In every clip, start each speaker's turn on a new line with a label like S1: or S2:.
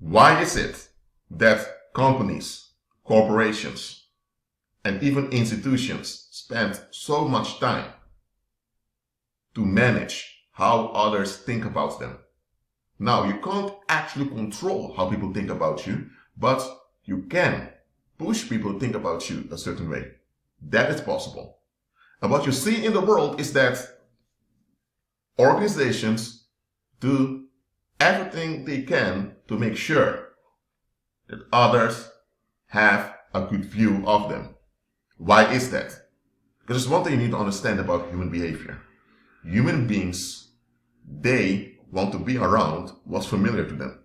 S1: Why is it that companies, corporations, and even institutions spend so much time to manage how others think about them? Now, you can't actually control how people think about you, but you can push people to think about you a certain way. That is possible. And what you see in the world is that organizations do everything they can to make sure that others have a good view of them. Why is that? Because there's one thing you need to understand about human behavior. Human beings, they want to be around what's familiar to them.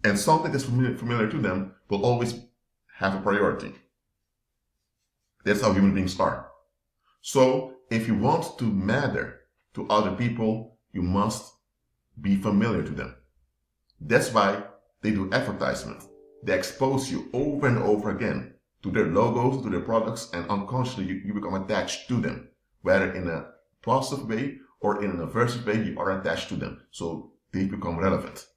S1: And something that's familiar to them will always have a priority. That's how human beings are. So if you want to matter to other people, you must be familiar to them. That's why they do advertisement. They expose you over and over again to their logos, to their products, and unconsciously you become attached to them. Whether in a positive way or in an aversive way, you are attached to them. So they become relevant.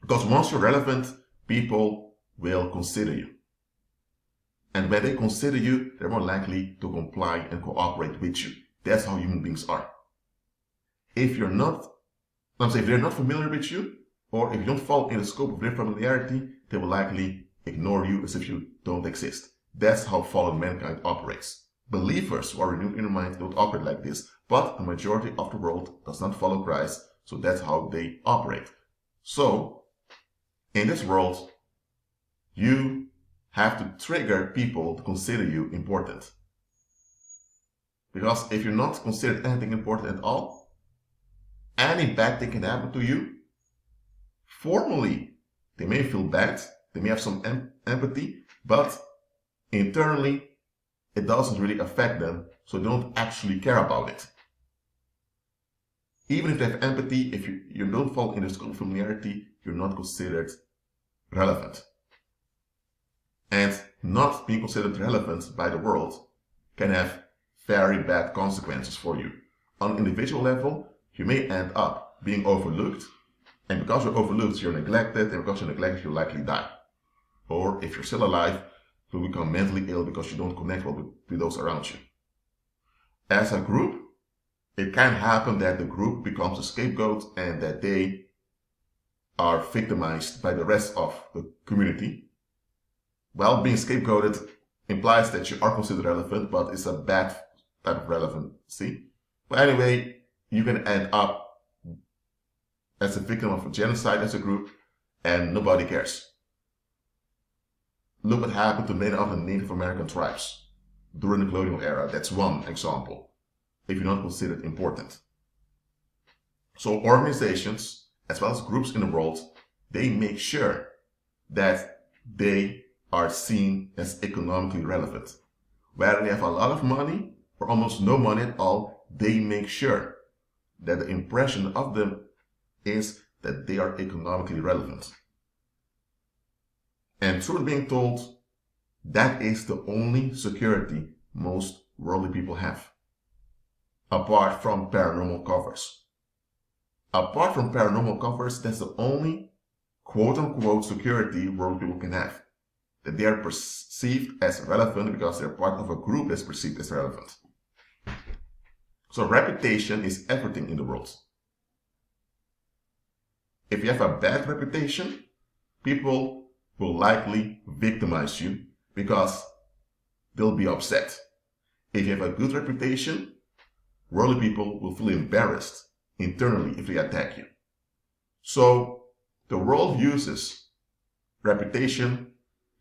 S1: Because once you're relevant, people will consider you. And when they consider you, they're more likely to comply and cooperate with you. That's how human beings are. If they're not familiar with you, or if you don't fall in the scope of their familiarity, they will likely ignore you as if you don't exist. That's how fallen mankind operates. Believers who are renewed in their mind don't operate like this, but the majority of the world does not follow Christ, so that's how they operate. So, in this world, you have to trigger people to consider you important. Because if you're not considered anything important at all, any bad thing can happen to you. Formally, they may feel bad, they may have some empathy, but internally, it doesn't really affect them, so they don't actually care about it. Even if they have empathy, if you don't fall in the scope of familiarity, you're not considered relevant. And not being considered relevant by the world can have very bad consequences for you. On an individual level, you may end up being overlooked, and because you're overlooked, you're neglected, and because you're neglected, you'll likely die. Or if you're still alive, you'll become mentally ill because you don't connect well with those around you. As a group, it can happen that the group becomes a scapegoat and that they are victimized by the rest of the community. Well, being scapegoated implies that you are considered relevant, but it's a bad type of relevancy. But anyway, you can end up as a victim of a genocide as a group, and nobody cares. Look what happened to many of the Native American tribes during the colonial era. That's one example, if you're not considered important. So organizations, as well as groups in the world, they make sure that they are seen as economically relevant. Whether they have a lot of money or almost no money at all, they make sure that the impression of them is that they are economically relevant. And truth being told, that is the only security most worldly people have, apart from paranormal covers. Apart from paranormal covers, that's the only quote-unquote security worldly people can have. That they are perceived as relevant because they're part of a group that's perceived as relevant. So reputation is everything in the world. If you have a bad reputation, people will likely victimize you because they'll be upset. If you have a good reputation, worldly people will feel embarrassed internally if they attack you. So the world uses reputation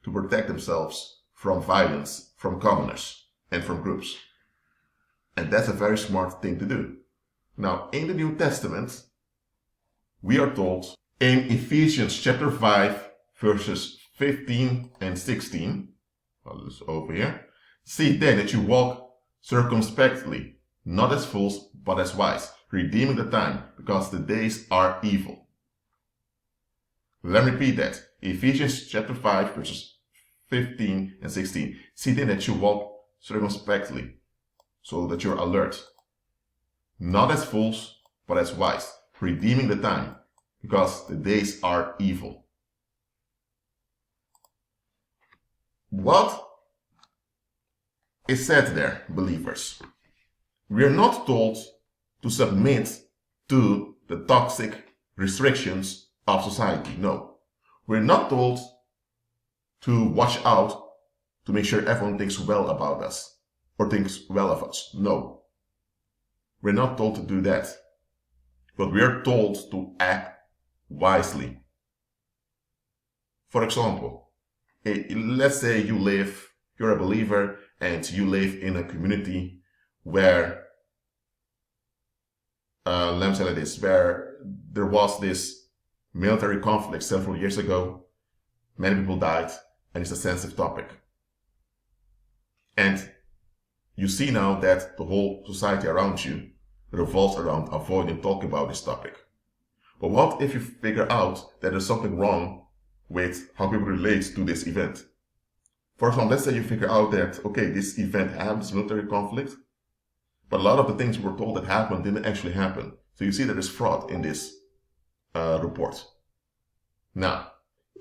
S1: to protect themselves from violence, from commoners, and from groups. And that's a very smart thing to do. Now, in the New Testament, we are told in Ephesians chapter 5, verses 15 and 16, well, this over here, see then that you walk circumspectly, not as fools, but as wise, redeeming the time, because the days are evil. Let me repeat that. Ephesians chapter 5, verses 15 and 16. See then that you walk circumspectly, so that you're alert. Not as fools, but as wise, redeeming the time, because the days are evil. What is said there, believers? We are not told to submit to the toxic restrictions of society. No. We're not told to watch out to make sure everyone thinks well about us or thinks well of us. No. We're not told to do that. But we're told to act wisely. For example, let's say you're a believer and you live in a community where, let me say like this, where there was this military conflict several years ago, many people died, and it's a sensitive topic. And you see now that the whole society around you revolves around avoiding talking about this topic. But what if you figure out that there's something wrong with how people relate to this event? For example, let's say you figure out that, okay, this event had this military conflict, but a lot of the things we were told that happened didn't actually happen. So you see that there's fraud in this report. Now,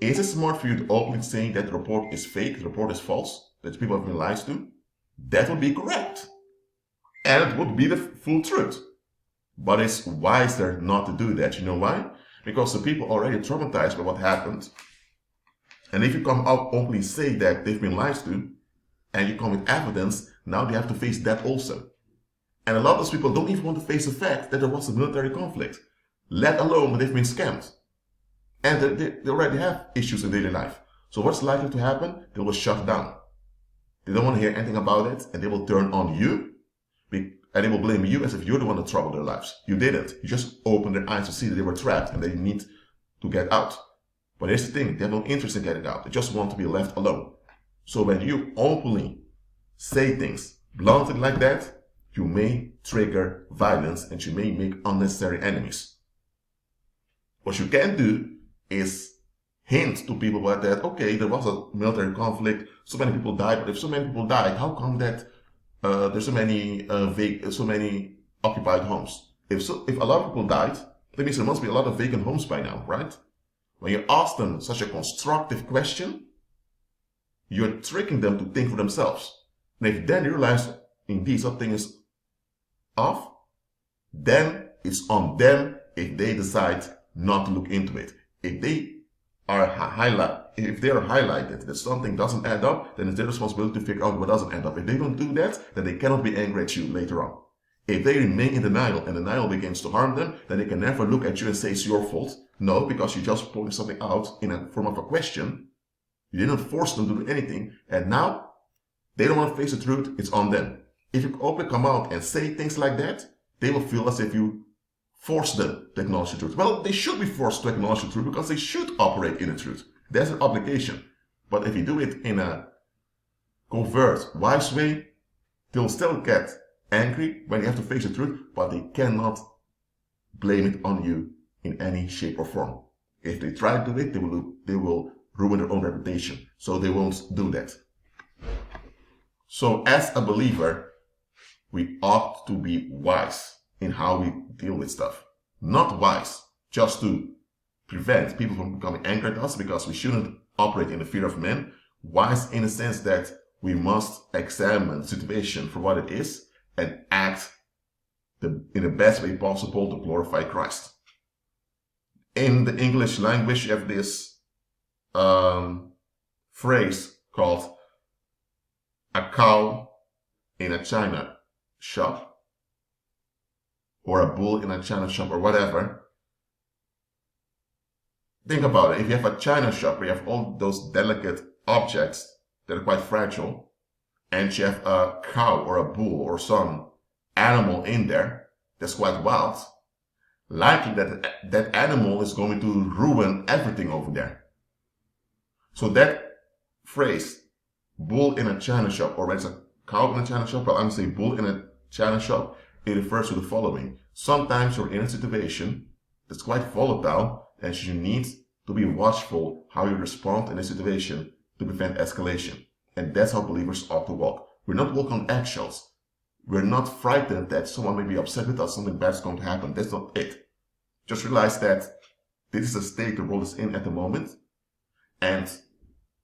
S1: is it smart for you to openly say that the report is fake, the report is false, that people have been lied to? That would be correct. And it would be the full truth. But it's wiser not to do that. You know why? Because the people are already traumatized by what happened. And if you come out openly say that they've been lied to, and you come with evidence, now they have to face that also. And a lot of those people don't even want to face the fact that there was a military conflict, let alone that they've been scammed. And they already have issues in daily life. So what's likely to happen? They will shut down. They don't want to hear anything about it, and they will turn on you, and they will blame you as if you're the one that troubled their lives. You didn't. You just opened their eyes to see that they were trapped and they need to get out. But here's the thing, they have no interest in getting out. They just want to be left alone. So when you openly say things bluntly like that, you may trigger violence and you may make unnecessary enemies. What you can do is hint to people about that, okay, there was a military conflict, so many people died, but if so many people died, how come that there's so many occupied homes? If a lot of people died, that means there must be a lot of vacant homes by now, right? When you ask them such a constructive question, you're tricking them to think for themselves. And if then they realize indeed something is off, then it's on them if they decide not to look into it. If they are highlighted that something doesn't add up, then it's their responsibility to figure out what doesn't add up. If they don't do that, then they cannot be angry at you later on. If they remain in denial and denial begins to harm them, then they can never look at you and say it's your fault. No, because you just pointed something out in a form of a question. You didn't force them to do anything, and now they don't want to face the truth. It's on them. If you openly come out and say things like that, they will feel as if you force them to acknowledge the truth. Well, they should be forced to acknowledge the truth because they should operate in the truth. That's their obligation. But if you do it in a covert, wise way, they'll still get angry when you have to face the truth, but they cannot blame it on you in any shape or form. If they try to do it, they will ruin their own reputation. So they won't do that. So as a believer, we ought to be wise in how we deal with stuff. Not wise just to prevent people from becoming angry at us because we shouldn't operate in the fear of men. Wise in the sense that we must examine the situation for what it is and act in the best way possible to glorify Christ. In the English language, you have this phrase called a cow in a china shop, or a bull in a china shop, or whatever. Think about it. If you have a china shop where you have all those delicate objects that are quite fragile, and you have a cow or a bull or some animal in there that's quite wild, likely that animal is going to ruin everything over there. So that phrase, bull in a china shop, or when it's a cow in a china shop, well, I'm saying bull in a china shop, it refers to the following. Sometimes you're in a situation that's quite volatile and you need to be watchful how you respond in a situation to prevent escalation. And that's how believers ought to walk. We're not walking on eggshells. We're not frightened that someone may be upset with us, something bad's going to happen. That's not it. Just realize that This is the state the world is in at the moment. And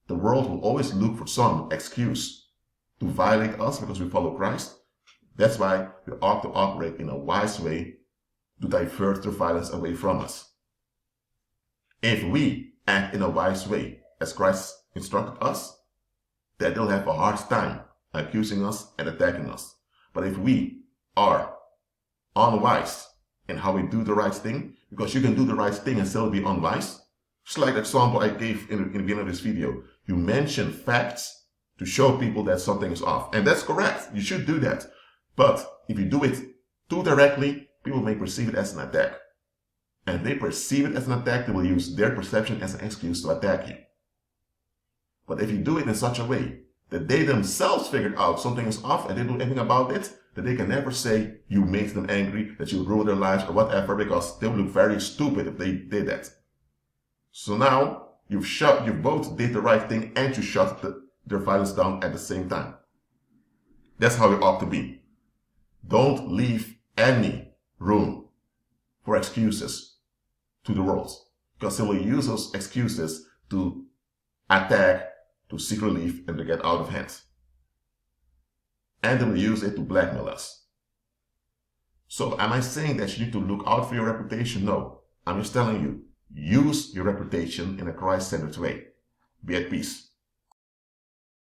S1: the world will always look for some excuse to violate us because we follow Christ. That's why we ought to operate in a wise way to divert their violence away from us. If we act in a wise way, as Christ instructed us, then they'll have a hard time accusing us and attacking us. But if we are unwise in how we do the right thing, because you can do the right thing and still be unwise, just like the example I gave in the beginning of this video. You mention facts to show people that something is off. And that's correct. You should do that. But if you do it too directly, people may perceive it as an attack. And if they perceive it as an attack, they will use their perception as an excuse to attack you. But if you do it in such a way that they themselves figured out something is off and they do anything about it, that they can never say you made them angry, that you ruined their lives or whatever, because they would look very stupid if they did that. So now you both did the right thing and you shut their violence down at the same time. That's how you ought to be. Don't leave any room for excuses to the world, because they will use those excuses to attack, to seek relief, and to get out of hand. And they will use it to blackmail us. So am I saying that you need to look out for your reputation? No. I'm just telling you, use your reputation in a Christ-centered way. Be at peace.